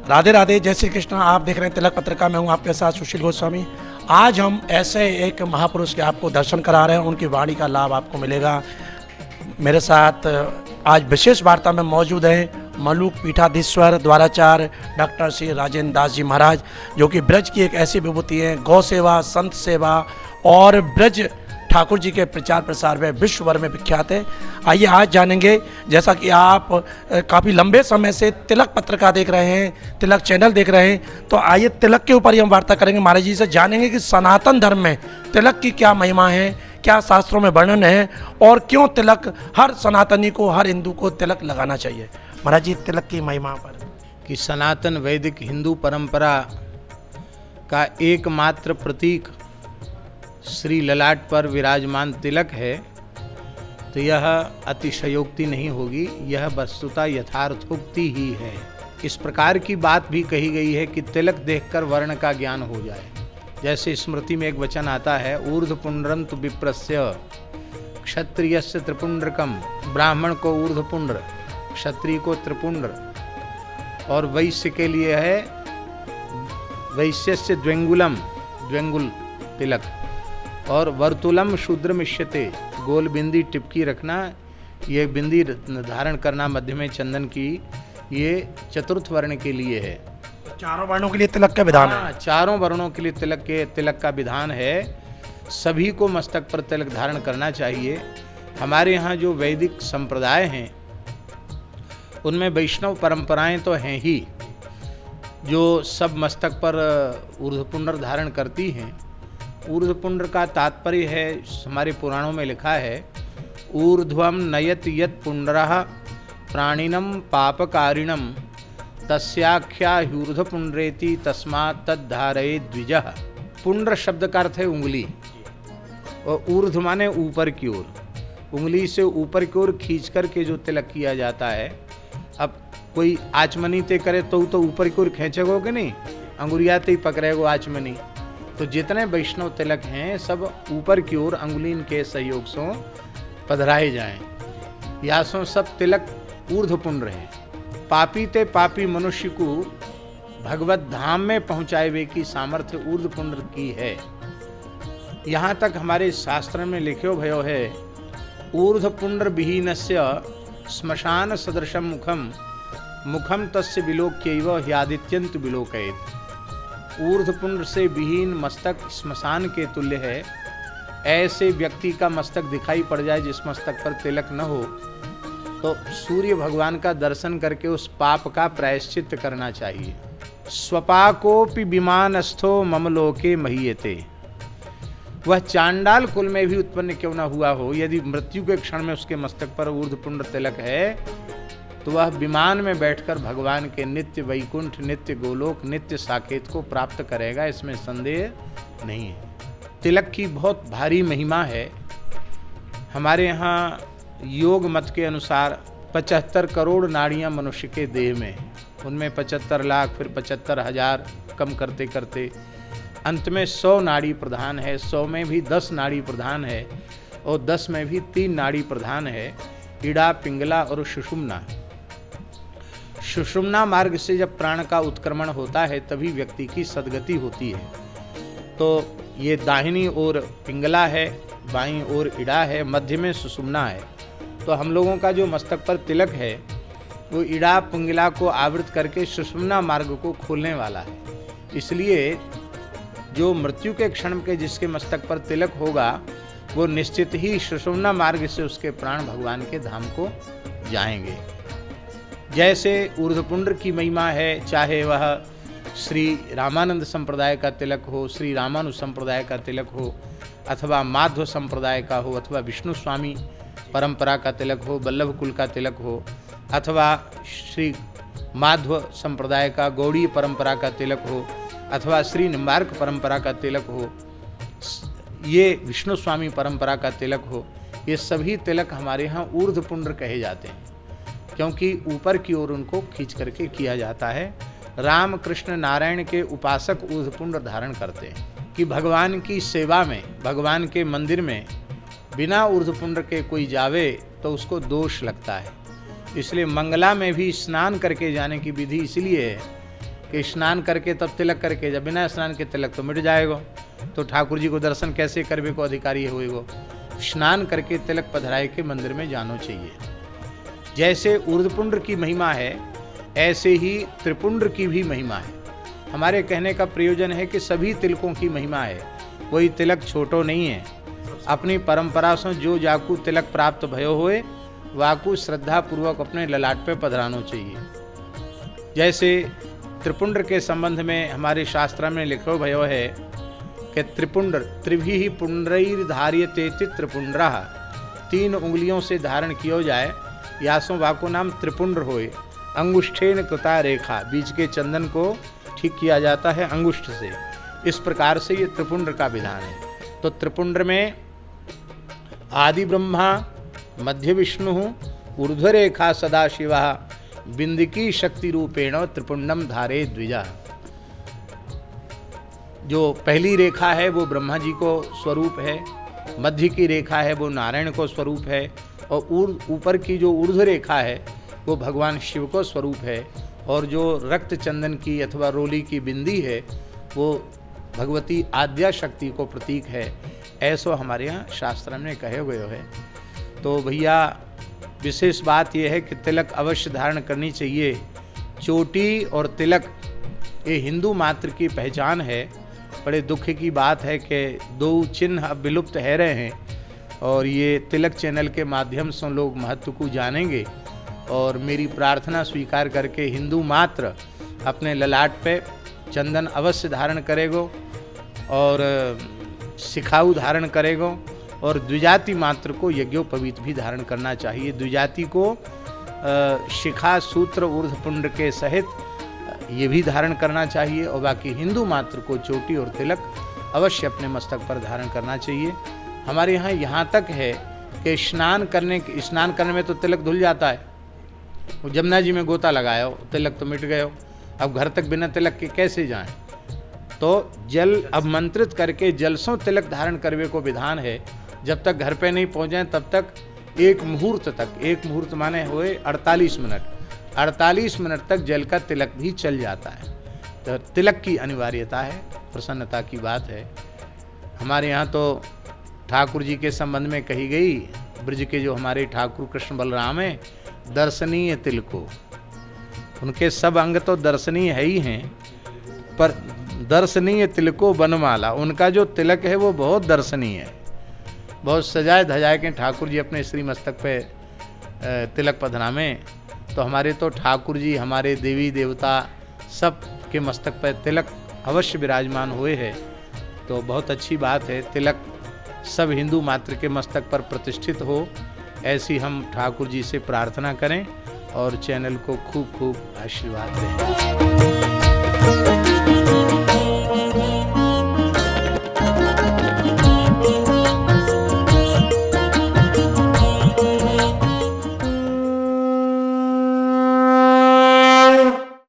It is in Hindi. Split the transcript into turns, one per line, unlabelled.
राधे राधे, जय श्री कृष्ण। आप देख रहे हैं तिलक पत्रिका। मैं हूं आपके साथ सुशील गोस्वामी। आज हम ऐसे एक महापुरुष के आपको दर्शन करा रहे हैं, उनकी वाणी का लाभ आपको मिलेगा। मेरे साथ आज विशेष वार्ता में मौजूद हैं मलुक पीठाधीश्वर द्वाराचार्य डॉक्टर श्री राजेंद्र दास जी महाराज, जो कि ब्रज की एक ऐसी विभूति हैं। गौ सेवा, संत सेवा और ब्रज ठाकुर जी के प्रचार प्रसार में विश्व भर में विख्यात है। आइए आज जानेंगे, जैसा कि आप काफ़ी लंबे समय से तिलक पत्रिका देख रहे हैं, तिलक चैनल देख रहे हैं, तो आइए तिलक के ऊपर ही हम वार्ता करेंगे। महाराज जी से जानेंगे कि सनातन धर्म में तिलक की क्या महिमा है, क्या शास्त्रों में वर्णन है और क्यों तिलक हर सनातनी को, हर हिंदू को तिलक लगाना चाहिए। महाराज जी, तिलक की महिमा पर।
कि सनातन वैदिक हिंदू परंपरा का एकमात्र प्रतीक श्री ललाट पर विराजमान तिलक है, तो यह अतिशयोक्ति नहीं होगी, यह वस्तुतः यथार्थोक्ति ही है। इस प्रकार की बात भी कही गई है कि तिलक देखकर वर्ण का ज्ञान हो जाए। जैसे स्मृति में एक वचन आता है, ऊर्ध्वपुंड्रंतु विप्रस्य क्षत्रियस्य त्रिपुंड्रकम। ब्राह्मण को ऊर्ध्वपुंड्र, क्षत्रिय को त्रिपुंड्र, और वैश्य के लिए है वैश्यस्य द्वेंगुलम, द्वेंगुल तिलक, और वर्तुलम शूद्रमिष्यते, गोल बिंदी टिपकी रखना, ये बिंदी धारण करना मध्य में चंदन की, ये चतुर्थ वर्ण के लिए है।
चारों वर्णों के लिए तिलक का विधान है।
चारों वर्णों के लिए तिलक का विधान है। सभी को मस्तक पर तिलक धारण करना चाहिए। हमारे यहाँ जो वैदिक संप्रदाय हैं उनमें वैष्णव परंपराएं तो हैं ही, जो सब मस्तक पर ऊर्ध्वपुंड्र धारण करती हैं। ऊर्ध्वपुंड्र का तात्पर्य है, हमारे पुराणों में लिखा है, ऊर्ध्वम नयत यत पुंड्रः प्राणिनम पापकारिणम तस्याख्या ऊर्ध्वपुंड्रेति तस्मात् तद्धारये द्विजः। पुंड्र शब्द का अर्थ है उंगली, और ऊर्ध्व माने ऊपर की ओर। उंगली से ऊपर की ओर खींच करके जो तिलक किया जाता है। अब कोई आचमनी ते करे तो ऊपर की ओर खींचेगो कि नहीं, अंगुरियाते ही पकड़ेगो आचमनी। तो जितने वैष्णव तिलक हैं सब ऊपर की ओर अंगुलीन के सहयोग से पधराए जाएं। यासों सब तिलक ऊर्ध्वपुंड्र हैं। पापी ते पापी मनुष्य को भगवत धाम में पहुंचाए की सामर्थ्य ऊर्ध्वपुंड्र की है। यहाँ तक हमारे शास्त्र में लिखो भयो है, ऊर्ध्वपुंड्र विहीनस्य श्मशान सदृशम मुखम मुखम तस्य विलोक्यैव ह्यादित्यंत विलोकयेत्। ऊर्ध्वपुंड्र से विहीन मस्तक श्मशान के तुल्य है। ऐसे व्यक्ति का मस्तक दिखाई पड़ जाए जिस मस्तक पर तिलक न हो, तो सूर्य भगवान का दर्शन करके उस पाप का प्रायश्चित करना चाहिए। स्वपाकोपि विमानस्थो ममलोके महीयते। वह चांडाल कुल में भी उत्पन्न क्यों न हुआ हो, यदि मृत्यु के क्षण में उसके मस्तक पर ऊर्ध्वपुंड्र तिलक है, तो वह विमान में बैठकर भगवान के नित्य वैकुंठ, नित्य गोलोक, नित्य साकेत को प्राप्त करेगा, इसमें संदेह नहीं है। तिलक की बहुत भारी महिमा है। हमारे यहाँ योग मत के अनुसार 75 करोड़ नाड़ियाँ मनुष्य के देह में, उनमें 75 लाख, फिर 75,000, कम करते करते अंत में 100 नाड़ी प्रधान है। 100 में भी 10 नाड़ी प्रधान है, और 10 में भी 3 नाड़ी प्रधान है, इड़ा, पिंगला और सुषुम्ना। सुषुम्ना मार्ग से जब प्राण का उत्क्रमण होता है तभी व्यक्ति की सद्गति होती है। तो ये दाहिनी ओर पिंगला है, बाईं ओर इड़ा है, मध्य में सुषुम्ना है। तो हम लोगों का जो मस्तक पर तिलक है वो इड़ा पिंगला को आवृत करके सुषुम्ना मार्ग को खोलने वाला है। इसलिए जो मृत्यु के क्षण के जिसके मस्तक पर तिलक होगा वो निश्चित ही सुषुम्ना मार्ग से उसके प्राण भगवान के धाम को जाएंगे। जैसे ऊर्ध्वपुंड्र की महिमा है, चाहे वह श्री रामानंद संप्रदाय का तिलक हो, श्री रामानु संप्रदाय का तिलक हो, अथवा माध्व संप्रदाय का हो, अथवा विष्णु स्वामी परंपरा का तिलक हो, वल्लभ कुल का तिलक हो, अथवा श्री माध्व संप्रदाय का गौड़ीय परंपरा का तिलक हो, अथवा श्री निम्बार्क परंपरा का तिलक हो, ये विष्णु स्वामी परंपरा का तिलक हो, ये सभी तिलक हमारे यहाँ ऊर्ध्वपुंड्र कहे जाते हैं, क्योंकि ऊपर की ओर उनको खींच करके किया जाता है। राम कृष्ण नारायण के उपासक ऊर्ध्वपुंड्र धारण करते हैं कि भगवान की सेवा में, भगवान के मंदिर में बिना ऊर्ध्वपुंड्र के कोई जावे तो उसको दोष लगता है। इसलिए मंगला में भी स्नान करके जाने की विधि इसलिए है कि स्नान करके तब तिलक करके, जब बिना स्नान के तिलक तो मिट जाएगा, तो ठाकुर जी को दर्शन कैसे करवे को अधिकारी होएगो। स्नान करके तिलक पधराए के मंदिर में जानो चाहिए। जैसे ऊर्ध्वपुंड्र की महिमा है, ऐसे ही त्रिपुंड्र की भी महिमा है। हमारे कहने का प्रयोजन है कि सभी तिलकों की महिमा है, कोई तिलक छोटो नहीं है। अपनी परंपरा से जो जाकू तिलक प्राप्त भयो होए, वाकू श्रद्धा पूर्वक अपने ललाट पे पधरानो चाहिए। जैसे त्रिपुंड्र के संबंध में हमारे शास्त्र में लिखो भयो है कि त्रिपुंड्र त्रिभी पुंड्रैर धार्यते त्रिपुंड्रा, 3 उंगलियों से धारण किया जाए, यासों वाको नाम त्रिपुंड्र होए। अंगुष्ठेन कृता रेखा, बीच के चंदन को ठीक किया जाता है अंगुष्ठ से। इस प्रकार से ये त्रिपुंड्र का विधान है। तो त्रिपुंड्र में आदि ब्रह्मा, मध्य विष्णु, ऊर्ध्व रेखा सदा शिवा, बिंदिकी शक्ति रूपेण त्रिपुंडम धारे द्विजा। जो पहली रेखा है वो ब्रह्मा जी को स्वरूप है, मध्य की रेखा है वो नारायण को स्वरूप है, और ऊपर की जो ऊर्ध्व रेखा है वो भगवान शिव को स्वरूप है, और जो रक्त चंदन की अथवा रोली की बिंदी है वो भगवती आद्या शक्ति को प्रतीक है। ऐसा हमारे यहाँ शास्त्र में कहे हुए है। तो भैया विशेष बात यह है कि तिलक अवश्य धारण करनी चाहिए। चोटी और तिलक ये हिंदू मात्र की पहचान है। बड़े दुख की बात है कि 2 चिन्ह अब विलुप्त है रहे हैं, और ये तिलक चैनल के माध्यम से लोग महत्व को जानेंगे। और मेरी प्रार्थना स्वीकार करके हिंदू मात्र अपने ललाट पे चंदन अवश्य धारण करेगो, और शिखाऊ धारण करेगो, और द्विजाति मात्र को यज्ञोपवीत भी धारण करना चाहिए। द्विजाति को शिखा सूत्र ऊर्ध्वपुंड्र के सहित ये भी धारण करना चाहिए, और बाकी हिंदू मात्र को चोटी और तिलक अवश्य अपने मस्तक पर धारण करना चाहिए। हमारे यहाँ तक है कि स्नान करने में तो तिलक धुल जाता है। वो जमुना जी में गोता लगाया हो, तिलक तो मिट गए हो, अब घर तक बिना तिलक के कैसे जाएं? तो जल अभिमंत्रित करके जलसों तिलक धारण करवे को विधान है। जब तक घर पे नहीं पहुँचे तब तक एक मुहूर्त माने हुए 48 मिनट, 48 मिनट तक जल का तिलक भी चल जाता है। तो तिलक की अनिवार्यता है, प्रसन्नता की बात है। हमारे यहाँ तो ठाकुर जी के संबंध में कही गई, ब्रज के जो हमारे ठाकुर कृष्ण बलराम हैं, दर्शनीय तिलको, उनके सब अंग तो दर्शनीय है ही हैं, पर दर्शनीय तिलको बनमाला, उनका जो तिलक है वो बहुत दर्शनीय है। बहुत सजाए धजाए के ठाकुर जी अपने श्री मस्तक पे तिलक पधरामें। तो हमारे तो ठाकुर जी, हमारे देवी देवता सब के मस्तक पर तिलक अवश्य विराजमान हुए हैं। तो बहुत अच्छी बात है, तिलक सब हिंदू मात्र के मस्तक पर प्रतिष्ठित हो, ऐसी हम ठाकुर जी से प्रार्थना करें, और चैनल को खूब खूब आशीर्वाद दें।